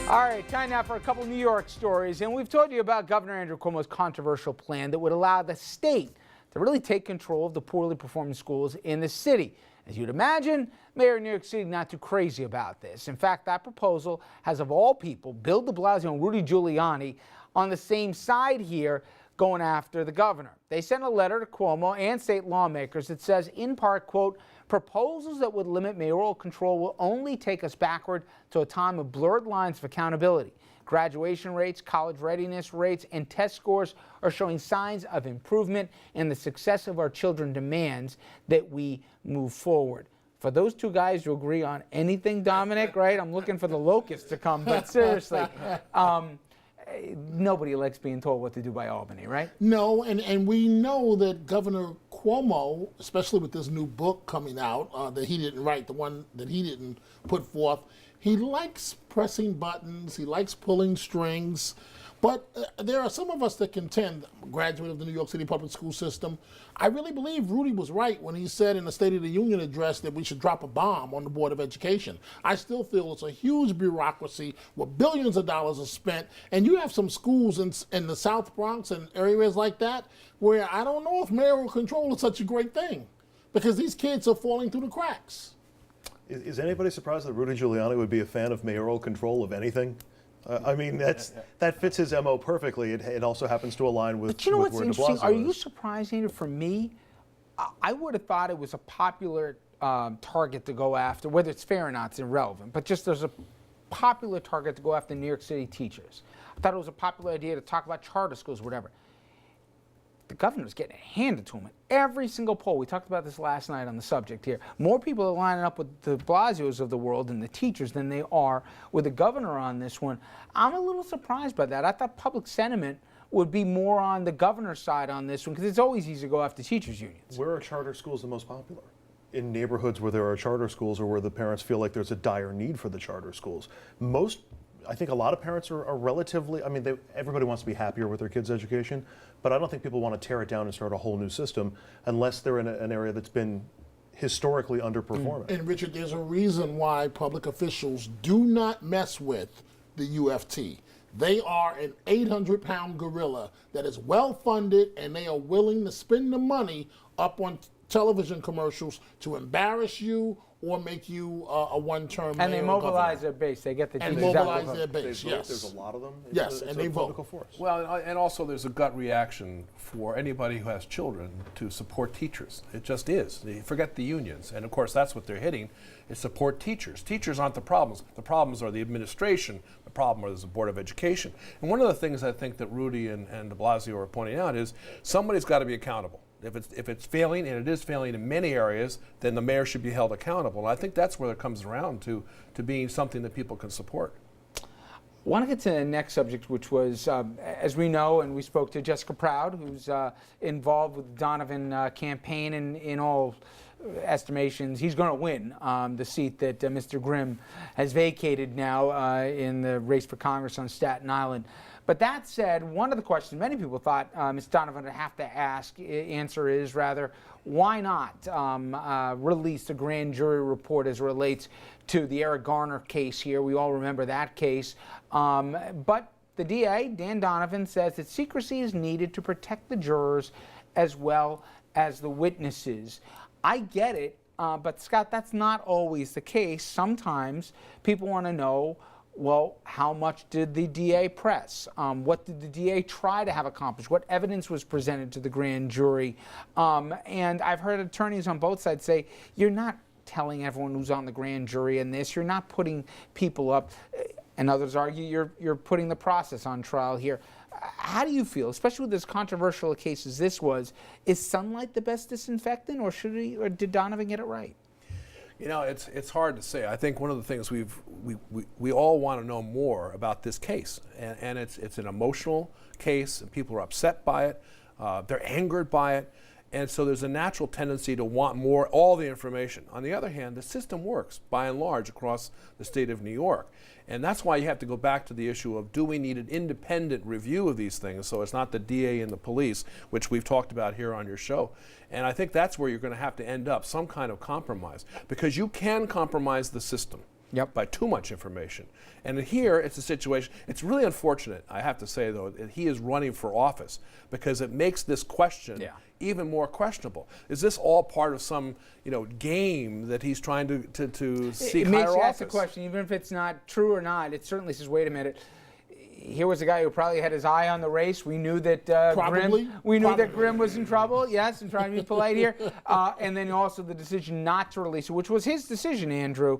All right, time now for a couple New York stories. And we've told you about Governor Andrew Cuomo's controversial plan that would allow the state to really take control of the poorly performing schools in the city. As you'd imagine, Mayor of New York City not too crazy about this. In fact, that proposal has, of all people, Bill de Blasio and Rudy Giuliani on the same side here, going after the governor. They sent a letter to Cuomo and state lawmakers that says, in part, quote, proposals that would limit mayoral control will only take us backward to a time of blurred lines of accountability. Graduation rates, college readiness rates, and test scores are showing signs of improvement, and the success of our children demands that we move forward. For those two guys to agree on anything, Dominic, right? I'm looking for the locusts to come, but seriously, nobody likes being told what to do by Albany, right? No, and we know that Governor Cuomo, especially with this new book coming out that he didn't write, the one that he didn't put forth, he likes pressing buttons, he likes pulling strings. But there are some of us that contend, graduate of the New York City public school system, I really believe Rudy was right when he said in the State of the Union address that we should drop a bomb on the Board of Education. I still feel it's a huge bureaucracy where billions of dollars are spent, and you have some schools in the South Bronx and areas like that where I don't know if mayoral control is such a great thing because these kids are falling through the cracks. Is anybody surprised that Rudy Giuliani would be a fan of mayoral control of anything? I mean, that fits his MO perfectly. It also happens to align with, but you know with what's where de interesting? Blasio Are you is. surprised, Andrew? For me, I would have thought it was a popular target to go after. Whether it's fair or not, it's irrelevant. But just there's a popular target to go after New York City teachers. I thought it was a popular idea to talk about charter schools, whatever. The governor's getting it handed to him in every single poll. We talked about this last night on the subject here. More people are lining up with the Blasios of the world and the teachers than they are with the governor on this one. I'm a little surprised by that. I thought public sentiment would be more on the governor's side on this one because it's always easy to go after teachers' unions. Where are charter schools the most popular? In neighborhoods where there are charter schools or where the parents feel like there's a dire need for the charter schools. I think a lot of parents are relatively, I mean, everybody wants to be happier with their kids' education, but I don't think people want to tear it down and start a whole new system unless they're in an area that's been historically underperforming. And Richard, there's a reason why public officials do not mess with the UFT. They are an 800-pound gorilla that is well-funded, and they are willing to spend the money up on television commercials to embarrass you or make you a one-term mayor. And they mobilize their base. They get the and exactly mobilize their base. Yes, there's a lot of them. Yes, and they political vote. force. Well, and also there's a gut reaction for anybody who has children to support teachers. It just is. They forget the unions, and of course that's what they're hitting: is support teachers. Teachers aren't the problems. The problems are the administration. The problem is the Board of Education. And one of the things I think that Rudy and de Blasio are pointing out is somebody's got to be accountable. If it's failing, and it is failing in many areas, then the mayor should be held accountable. And I think that's where it comes around to being something that people can support. I want to get to the next subject, which was, as we know, and we spoke to Jessica Proud, who's involved with the Donovan campaign, and in all estimations, he's going to win the seat that Mr. Grimm has vacated now in the race for Congress on Staten Island. But that said, one of the questions many people thought Ms. Donovan would have to answer is rather, why not release the grand jury report as it relates to the Eric Garner case here? We all remember that case. But the DA, Dan Donovan, says that secrecy is needed to protect the jurors as well as the witnesses. I get it, but Scott, that's not always the case. Sometimes people want to know, well, how much did the DA press? What did the DA try to have accomplished? What evidence was presented to the grand jury? And I've heard attorneys on both sides say, you're not telling everyone who's on the grand jury in this. You're not putting people up. And others argue you're putting the process on trial here. How do you feel, especially with as controversial a case as this was? Is sunlight the best disinfectant, or did Donovan get it right? You know, it's hard to say. I think one of the things we all want to know more about this case, and it's an emotional case, and people are upset by it, they're angered by it, and so there's a natural tendency to want more, all the information. On the other hand, the system works by and large across the state of New York, and that's why you have to go back to the issue of, do we need an independent review of these things, so it's not the DA and the police, which we've talked about here on your show. And I think that's where you're going to have to end up, some kind of compromise, because you can compromise the system. by too much information. And here, it's a situation, it's really unfortunate, I have to say, though, that he is running for office because it makes this question even more questionable. Is this all part of some, game that he's trying to seek it higher makes you ask the office? question, even if it's not true or not, it certainly says, wait a minute. Here was a guy who probably had his eye on the race. We knew that Grimm was in trouble. Yes, I'm trying to be polite here. And then also the decision not to release it, which was his decision, Andrew,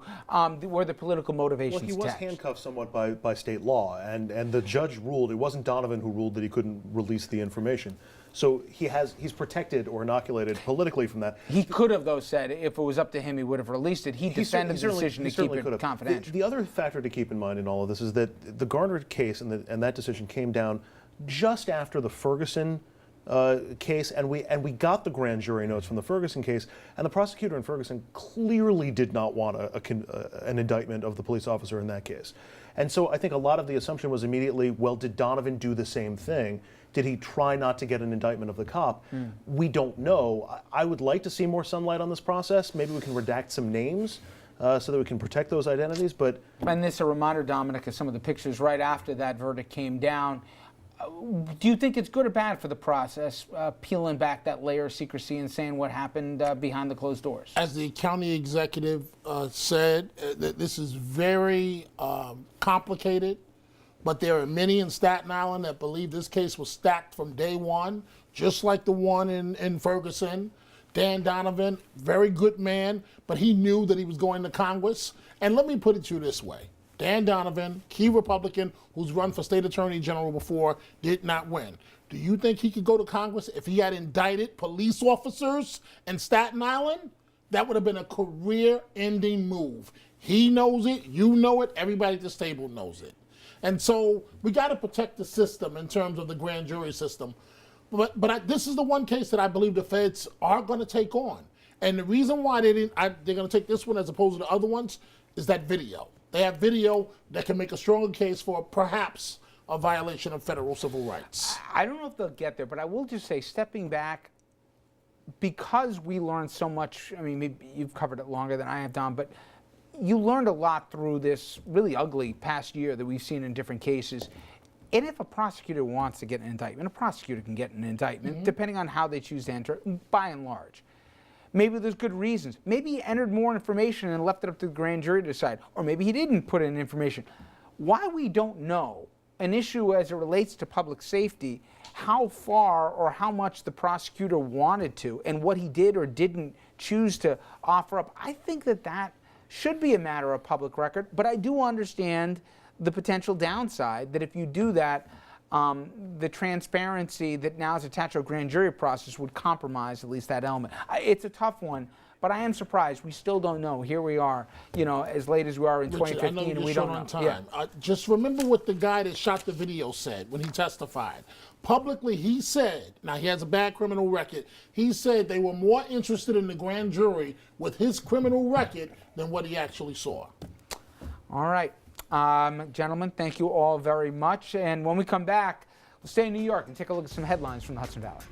were the political motivations. Well, he was attached. handcuffed somewhat by state law, and the judge ruled, it wasn't Donovan who ruled that he couldn't release the information. So he's protected or inoculated politically from that. He could have, though, said if it was up to him, he would have released it. He defended the decision to keep it confidential. The other factor to keep in mind in all of this is that the Garner case and that decision came down just after the Ferguson case, and we got the grand jury notes from the Ferguson case, and the prosecutor in Ferguson clearly did not want an indictment of the police officer in that case. And so I think a lot of the assumption was immediately, well, did Donovan do the same thing? Did he try not to get an indictment of the cop? We don't know. I would like to see more sunlight on this process. Maybe we can redact some names so that we can protect those identities. But and this a reminder, Dominic, of some of the pictures right after that verdict came down. Do you think it's good or bad for the process, peeling back that layer of secrecy and saying what happened behind the closed doors? As the county executive said, that this is very complicated, but there are many in Staten Island that believe this case was stacked from day one, just like the one in Ferguson. Dan Donovan, very good man, but he knew that he was going to Congress. And let me put it to you this way. Dan Donovan, key Republican who's run for state attorney general before, did not win. Do you think he could go to Congress if he had indicted police officers in Staten Island? That would have been a career-ending move. He knows it, you know it, everybody at this table knows it. And so we got to protect the system in terms of the grand jury system. But this is the one case that I believe the feds are going to take on. And the reason why they're going to take this one as opposed to the other ones is that video. They have video that can make a stronger case for perhaps a violation of federal civil rights. I don't know if they'll get there, but I will just say, stepping back, because we learned so much, I mean, maybe you've covered it longer than I have, Don, but you learned a lot through this really ugly past year that we've seen in different cases. And if a prosecutor wants to get an indictment, a prosecutor can get an indictment, depending on how they choose to enter, by and large. Maybe there's good reasons. Maybe he entered more information and left it up to the grand jury to decide. Or maybe he didn't put in information. Why we don't know, an issue as it relates to public safety, how far or how much the prosecutor wanted to, and what he did or didn't choose to offer up, I think that should be a matter of public record. But I do understand the potential downside that if you do that, the transparency that now is attached to a grand jury process would compromise at least that element. It's a tough one, but I am surprised. We still don't know. Here we are, as late as we are in Richard, 2015, and we don't know. on time. Just remember what the guy that shot the video said when he testified. Publicly, he said, now he has a bad criminal record, he said they were more interested in the grand jury with his criminal record than what he actually saw. All right. Gentlemen, thank you all very much. And when we come back, we'll stay in New York and take a look at some headlines from the Hudson Valley.